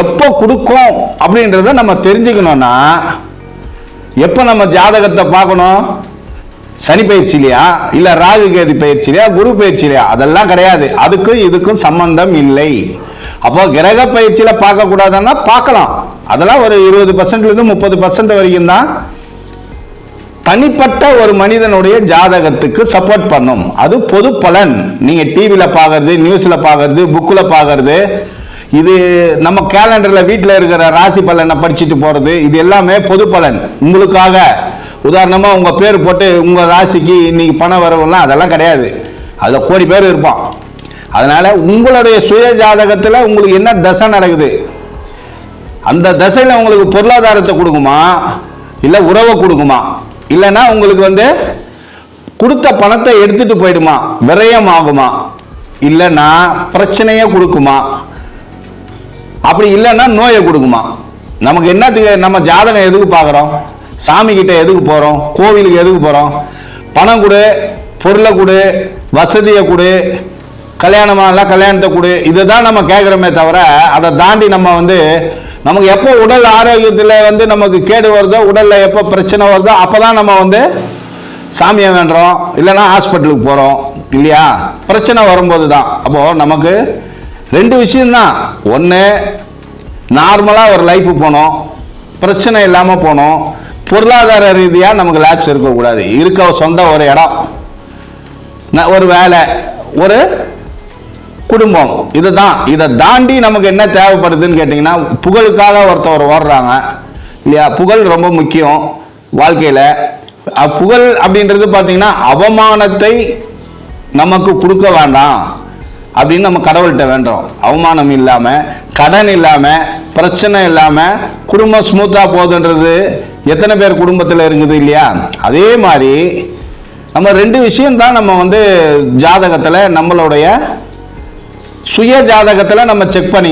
எப்போ கொடுக்கும் அப்படின்றத நம்ம தெரிஞ்சுக்கணும்னா எப்போ நம்ம ஜாதகத்தை பார்க்கணும்? சனி பயிற்சிலையா, இல்ல ராகு கேது பயிற்சிலையா, குரு பயிற்சிலையா? அதெல்லாம் கிடையாது. அதுக்கும் இதுக்கும் சம்பந்தம் இல்லை. அப்போ கிரக பயிற்சியில பார்க்க கூடாதுன்னா பார்க்கலாம். அதெல்லாம் ஒரு 20% 30% வரைக்கும் தான் தனிப்பட்ட ஒரு மனிதனுடைய ஜாதகத்துக்கு சப்போர்ட் பண்ணும். அது பொது பலன். நீங்க டிவியில பார்க்கறது, நியூஸ்ல பார்க்கறது, புக்ல பார்க்கறது, இது நம்ம கேலண்டர்ல வீட்டில் இருக்கிற ராசி பலனை படிச்சுட்டு போறது, இது எல்லாமே பொது பலன் உங்களுக்காக. உதாரணமா உங்க பேர் போட்டு உங்க ராசிக்கு இன்னைக்கு பண வரவுலாம் அதெல்லாம் கிடையாது. அதுல கோடி பேர் இருப்பான். அதனால உங்களுடைய சுய ஜாதகத்துல உங்களுக்கு என்ன தசை நடக்குது, அந்த தசையில உங்களுக்கு பொருளாதாரத்தை கொடுக்குமா, இல்ல உறவை கொடுக்குமா, இல்லைன்னா உங்களுக்கு கொடுத்த பணத்தை எடுத்துட்டு போயிடுமா, விரயம் ஆகுமா, இல்லைன்னா பிரச்சனையே கொடுக்குமா, அப்படி இல்லைன்னா நோயை கொடுக்குமா? நமக்கு என்னத்துக்கு நம்ம ஜாதகம் எதுக்கு பார்க்குறோம்? சாமி கிட்ட எதுக்கு போகிறோம்? கோவிலுக்கு எதுக்கு போகிறோம்? பணம் கொடு, பொருளை கொடு, வசதியை கொடு, கல்யாணமாகல கல்யாணத்தை கொடு, இதை தான் நம்ம கேட்குறோமே தவிர அதை தாண்டி நம்ம நமக்கு எப்போ உடல் ஆரோக்கியத்தில் நமக்கு கேடு வருதோ, உடலில் எப்போ பிரச்சனை வருதோ அப்போ தான் நம்ம சாமியை வேண்டுறோம், இல்லைன்னா ஹாஸ்பிட்டலுக்கு போகிறோம் இல்லையா? பிரச்சனை வரும்போது தான். அப்போது நமக்கு 2 விஷயம்தான். ஒன்று, நார்மலாக ஒரு லைஃப் போகணும், பிரச்சனை இல்லாமல் போகணும். பொருளாதார ரீதியாக நமக்கு லேப்ஸ் இருக்கக்கூடாது. இருக்க சொந்த ஒரு இடம், ஒரு வேலை, ஒரு குடும்பம், இதுதான். இதை தாண்டி நமக்கு என்ன தேவைப்படுதுன்னு கேட்டிங்கன்னா, புகழுக்காக ஒருத்தவர் ஓடுறாங்க இல்லையா? புகழ் ரொம்ப முக்கியம் வாழ்க்கையில். புகழ் அப்படின்றது பார்த்தீங்கன்னா அவமானத்தை நமக்கு கொடுக்க வேண்டாம் அப்படின்னு நம்ம கடவுள்கிட்ட வேண்டோம். அவமானம் இல்லாம, கடன் இல்லாம, பிரச்சனை இல்லாம குடும்பம் ஸ்மூத்தா போகுதுன்றது எத்தனை பேர் குடும்பத்தில் இருக்குது இல்லையா? அதே மாதிரி நம்ம 2 விஷயம் தான் நம்ம ஜாதகத்துல, நம்மளுடைய சுய ஜாதகத்துல நம்ம செக் பண்ணி